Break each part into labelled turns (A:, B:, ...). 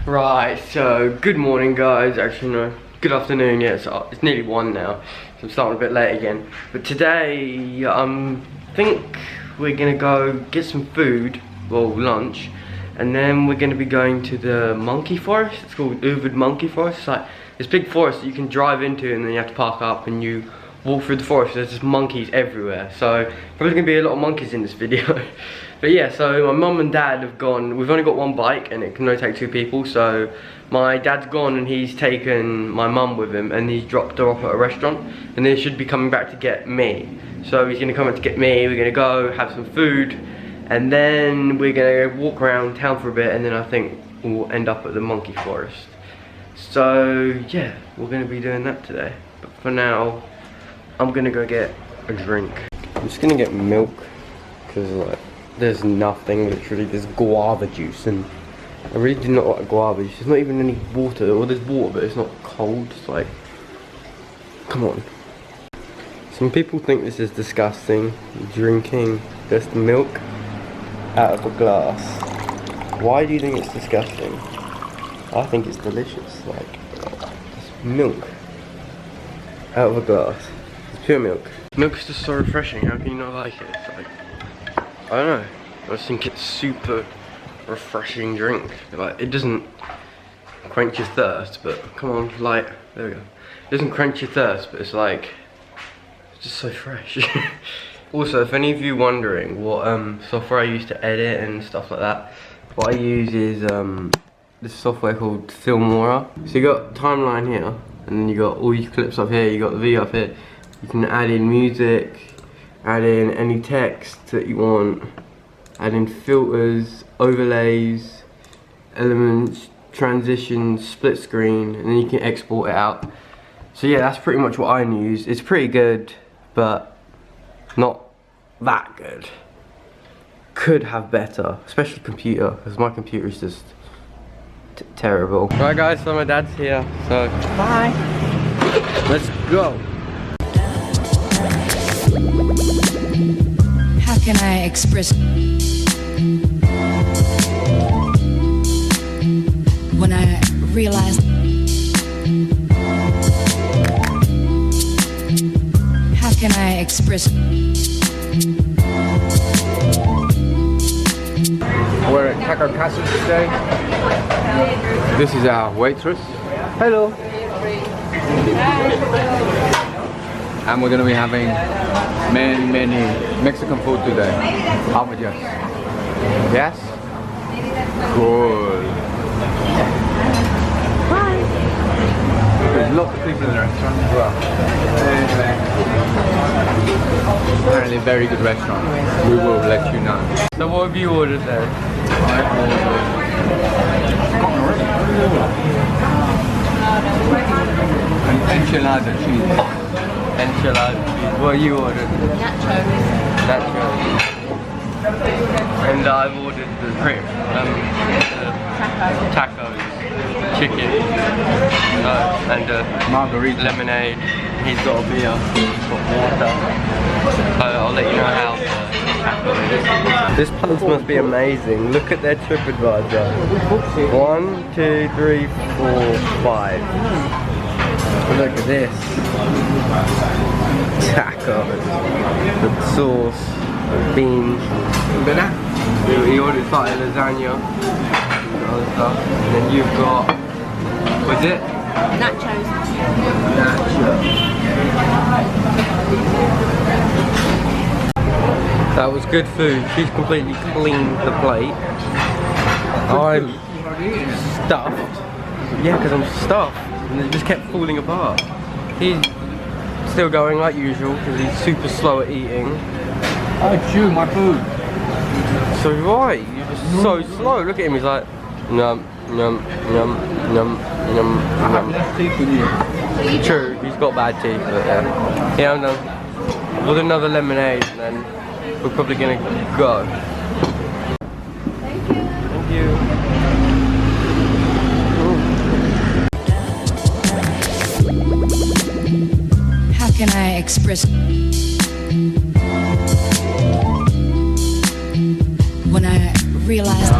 A: Right, so good morning guys, actually no, good afternoon, yeah, it's nearly 1 now, so I'm starting a bit late again. But today, I think we're gonna go get some food, well lunch, and then we're gonna be going to the monkey forest. It's called Uvad Monkey Forest. It's like this big forest that you can drive into and then you have to park up and you walk through the forest. There's just monkeys everywhere, so probably gonna be a lot of monkeys in this video. But yeah, so my mum and dad have gone. We've only got one bike and it can only take 2 people, so my dad's gone and he's taken my mum with him and he's dropped her off at a restaurant, and then he should be coming back to get me. So he's gonna come up to get me, we're gonna go have some food, and then we're gonna walk around town for a bit, and then I think we'll end up at the monkey forest. So yeah, we're gonna be doing that today. But for now, I'm gonna go get a drink. I'm just gonna get milk, because like, there's nothing, literally. There's guava juice, and I really do not like guava juice. There's not even any water, or there's water, but it's not cold. It's like, come on. Some people think this is disgusting, drinking just milk out of a glass. Why do you think it's disgusting? I think it's delicious. Like, it's milk out of a glass. It's pure milk. Milk is just so refreshing. How can you not like it? It's like, I don't know. I just think it's super refreshing drink. Like, it doesn't quench your thirst, but come on, like, there we go. It doesn't quench your thirst, but it's like, it's just so fresh. Also, if any of you wondering what software I use to edit and stuff like that, what I use is this software called Filmora. So you got timeline here, and then you got all your clips up here, you got the video up here. You can add in music, add in any text that you want, add in filters, overlays, elements, transitions, split screen, and then you can export it out. So yeah, that's pretty much what I use. It's pretty good, but not that good. Could have better, especially computer, because my computer is just terrible. Right guys, so my dad's here, so bye. Let's go.
B: How can I express when I realized? How can I express?
C: We're at Taco Casa today. This is our waitress. Hello. And we're going to be having many Mexican food today. How much? Yes? Good. Hi. There's lots of people in the restaurant as well. Apparently a very good restaurant. We will let you know.
A: So what have you ordered then?
C: I ordered an enchilada cheese.
A: Enchilada cheese. What you ordered? Nachos. And I've ordered the tacos, chicken, and
C: Margarita.
A: lemonade. He's got a beer, he's got water. I'll let you know how the taco is. This place must be amazing. Look at their TripAdvisor. 1, 2, 3, 4, 5. Look at this. Tacos. The sauce. The beans. He ordered like lasagna. And other stuff. And then you've got, what's it?
D: Nachos.
A: That was good food. She's completely cleaned the plate. I'm stuffed. Yeah, because I'm stuffed. And it just kept falling apart. He's still going like usual because he's super slow at eating.
C: I chew my food.
A: So right, you're just so slow. Look at him, he's like, num, num, num, num, num,
C: I have
A: num.
C: less teeth than you.
A: True, he's got bad teeth, but yeah. Yeah, I'm done. We'll do another lemonade and then we're probably gonna go. Thank you. Thank you.
B: How can I express when I realized?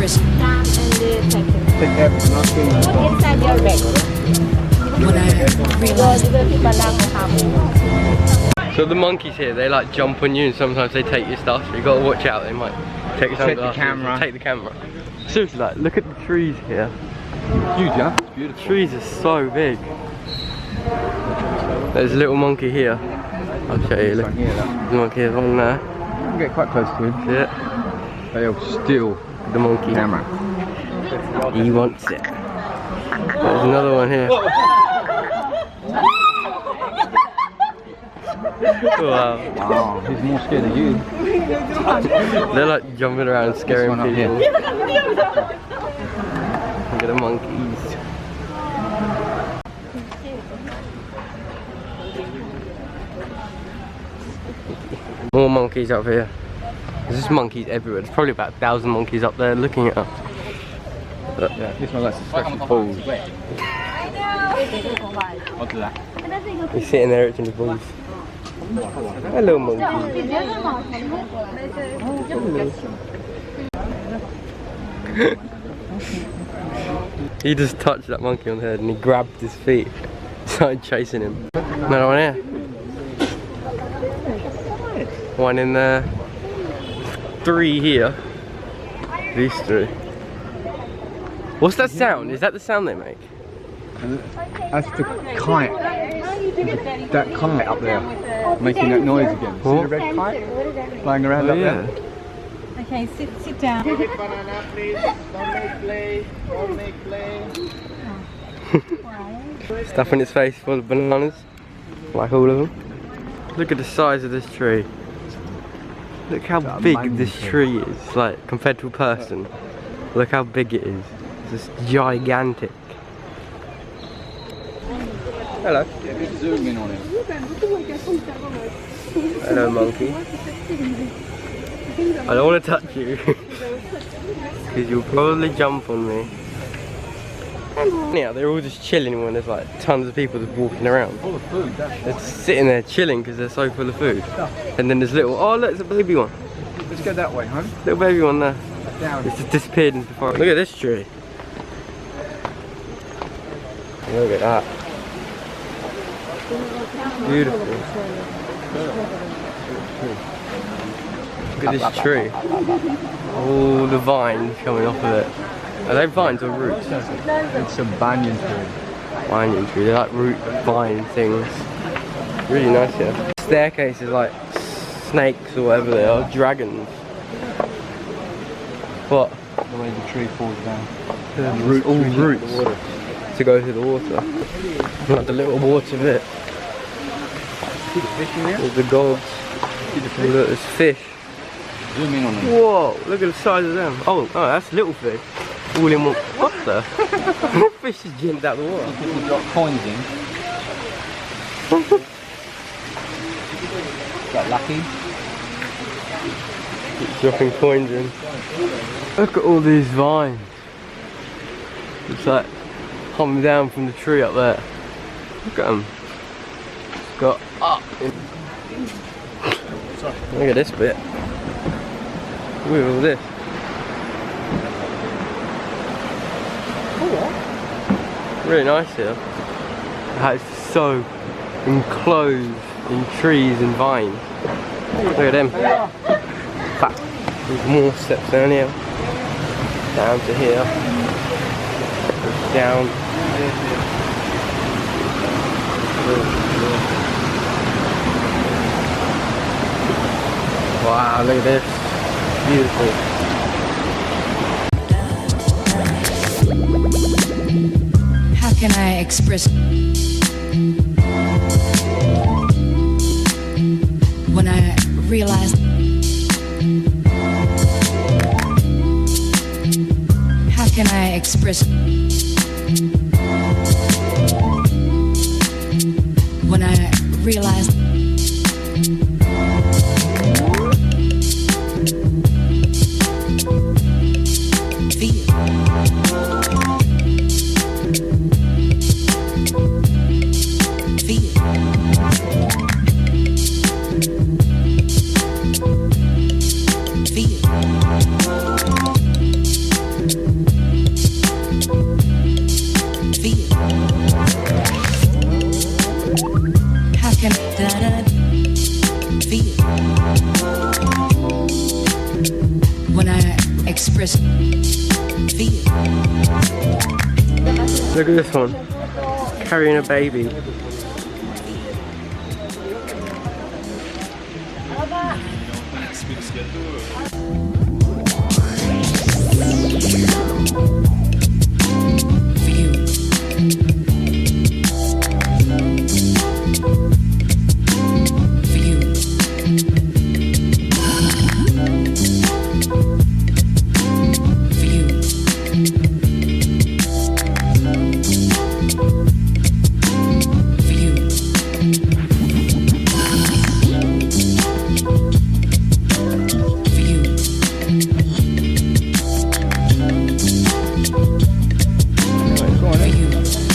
B: express it.
C: Take everything.
D: Inside your bag.
B: When I realized
A: So the monkeys here, they like jump on you and sometimes they take your stuff, so you gotta watch out. They might take your
C: Take the
A: sunglasses,
C: camera.
A: take the camera. Seriously, like, look at the trees here.
C: Huge, huh?
A: The
C: Beautiful.
A: trees are so big. There's a little monkey here. I'll show you. Look,
C: Right here, look.
A: the monkey is on there.
C: You can get quite close to him.
A: Yeah,
C: They'll steal
A: the monkey.
C: the camera.
A: He wants it. There's another one here. Wow.
C: Wow, he's more scared of you.
A: They're like jumping around scaring
C: one up
A: people.
C: here.
A: Look at the monkeys. More monkeys up here. There's just monkeys everywhere. There's probably about 1,000 monkeys up there looking at us.
C: Yeah, this one likes to special pose.
A: He's sitting there itching his balls. Hello, monkey. He just touched that monkey on the head and he grabbed his feet. Started chasing him. Another one here. One in there. 3 here. These 3. What's that sound? Is that the sound they make?
C: That's the kite. That kite up there. Making that noise again. See the red kite? Flying around up there?
D: Okay, sit down.
E: Banana, please. Don't make play. Don't make play.
A: Stuffing its face full of bananas. Like all of them. Look at the size of this tree. Look how big this tree is, like compared to a person. Look how big it is. It's just gigantic. Hello.
C: Zoom in on him.
A: Hello, monkey. I don't want to touch you. Because you'll probably jump on me. Yeah, they're all just chilling when there's like tons of people just walking around.
C: Full of food, that's
A: They're just sitting there chilling because they're so full of food. And then there's little, oh look, there's a baby one.
C: Let's go that way, hon.
A: Little baby one there.
C: Down.
A: It's just disappeared into the forest. Look at this tree. Look at that. Beautiful. Look at this tree. All the vines coming off of it. Are they vines or roots?
C: It's a banyan tree.
A: Banyan tree, they're like root vine things. Really nice here. Staircase is like snakes or whatever they are, dragons. What?
C: The way the tree falls down.
A: Roots, all roots to go to the water. Like the little water bit.
C: See the fish in there?
A: There's the gods.
C: See the
A: Look,
C: fish?
A: there's fish.
C: Zoom in on them.
A: Whoa, look at the size of them. Oh, that's little fish. All in one. What the? Fish just jumped out the water.
C: People drop coins in. Got lucky.
A: Keep dropping coins in. Look at all these vines. It's like coming down from the tree up there. Look at them. It's got up. Look at this bit. Look at all this. Really nice here. How it's so enclosed in trees and vines. Look at them. Fact, there's more steps down here. Down to here. Down. Wow, look at this. Beautiful.
B: How can I express when I realized how can I express when I realized express feel?
A: Look at this one. Carrying a baby.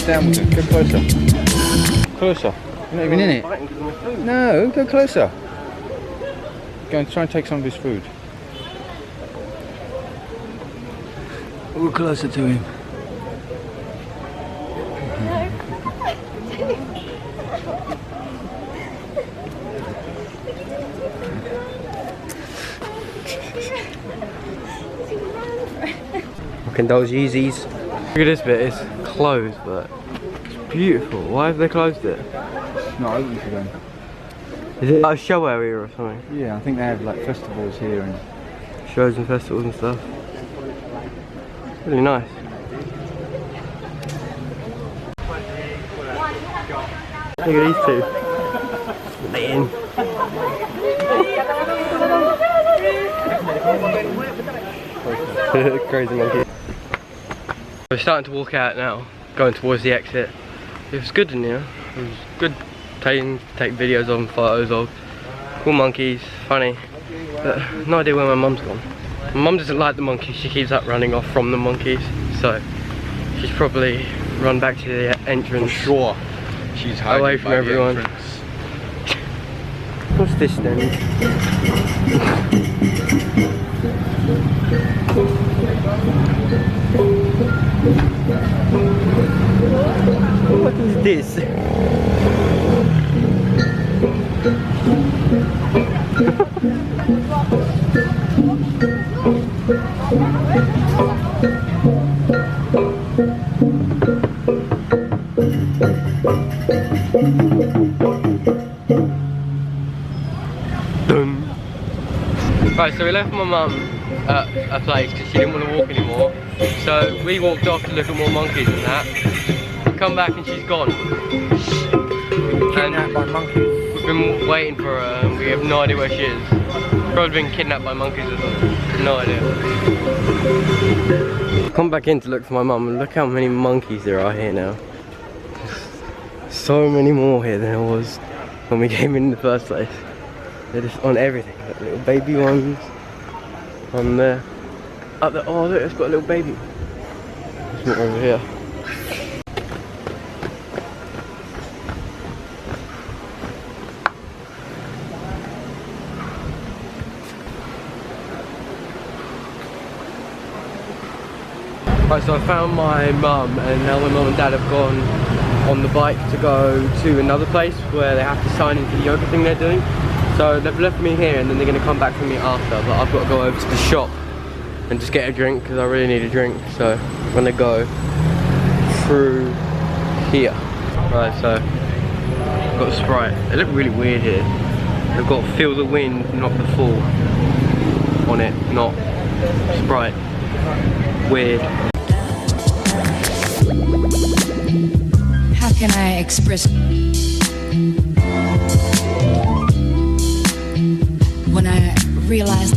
C: Down with it. Go closer. Closer. You're not even in it. No, go closer. Go and try and take some of his food. We're closer to him.
A: Look at those Yeezys. Look at this bit, it's closed, but it's beautiful. Why have they closed it?
C: It's not open for them.
A: Is it like a show area or something?
C: Yeah, I think they have like festivals here and
A: Shows and festivals and stuff. Really nice. Look at these two. Man. Crazy monkey. We're starting to walk out now, going towards the exit. It was good in here. It was good to take videos of and photos of. Cool monkeys, funny. But no idea where my mum's gone. My mum doesn't like the monkeys, she keeps up running off from the monkeys. So she's probably run back to the entrance.
C: for sure she's hiding
A: Away from
C: by
A: everyone.
C: the entrance.
A: What's this then? What is this? Dun. Right, so we left my mum at a place because she didn't want to walk anymore. So we walked off to look at more monkeys and that. Come back and she's gone.
C: Kidnapped by monkeys.
A: We've been waiting for her and we have no idea where she is. Probably been kidnapped by monkeys or something. No idea. Come back in to look for my mum and look how many monkeys there are here now. So many more here than there was when we came in the first place. They're just on everything. Like little baby ones on there. Up there. Oh look, it's got a little baby. It's not over here. Right, so I found my mum and now my mum and dad have gone on the bike to go to another place where they have to sign into the yoga thing they're doing. So they've left me here and then they're going to come back for me after, but I've got to go over to the shop and just get a drink because I really need a drink. So I'm going to go through here. Right, so I've got a Sprite. They look really weird here. They've got Feel the Wind, not the Fall on it, not Sprite. Weird.
B: How can I express when I realized?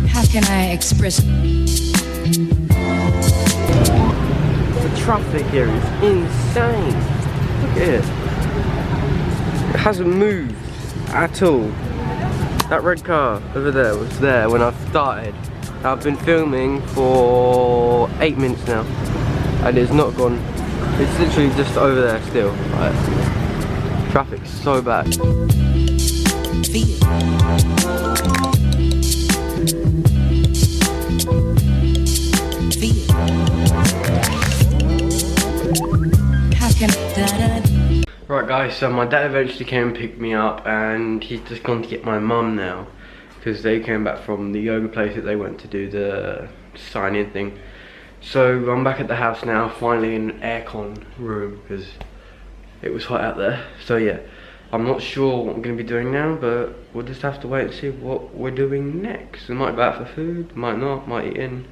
B: How can I express?
A: The traffic here is insane. Look at it. It hasn't moved at all. That red car over there was there when I started. I've been filming for 8 minutes now and it's not gone. It's literally just over there still. Like, traffic's so bad. Right guys, so my dad eventually came and picked me up, and he's just gone to get my mum now, because they came back from the yoga place that they went to do the sign-in thing. So I'm back at the house now, finally in an aircon room, because it was hot out there. So yeah, I'm not sure what I'm going to be doing now, but we'll just have to wait and see what we're doing next. We might go out for food, might not, might eat in,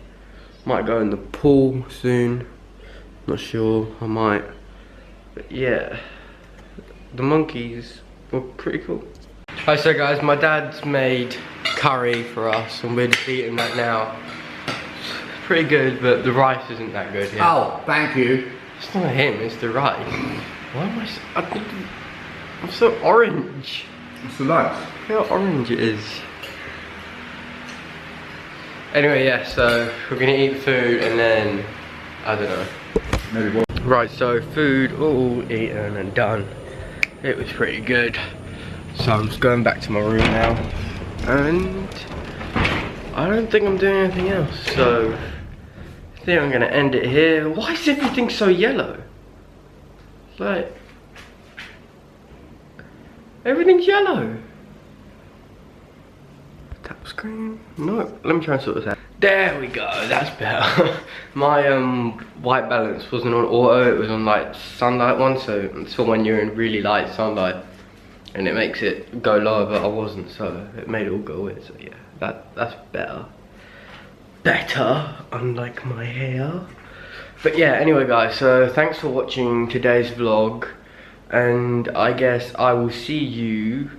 A: might go in the pool soon, not sure, I might. But yeah, the monkeys were pretty cool. Hi, so guys, my dad's made curry for us and we're just eating that now. It's pretty good, but the rice isn't that good yet.
C: Oh, thank you.
A: It's not him, it's the rice. Why am I so... I'm so orange.
C: It's the lights.
A: Look how orange it is. Anyway, yeah, so we're gonna eat food and then, I don't know.
C: Maybe what?
A: Right, so food all eaten and done. It was pretty good. So I'm just going back to my room now. And I don't think I'm doing anything else. So I think I'm gonna end it here. Why is everything so yellow? Like, everything's yellow. Tap screen. No, let me try and sort this out. There we go, that's better. My white balance wasn't on auto, it was on like sunlight one, so it's for when you're in really light sunlight and it makes it go lower, but I wasn't, so it made it all go away. So yeah, that's better. Better, unlike my hair. But yeah, anyway guys, so thanks for watching today's vlog, and I guess I will see you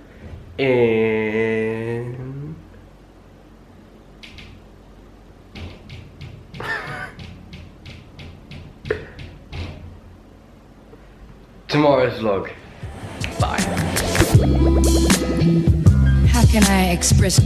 A: in tomorrow's vlog. Bye.
B: How can I express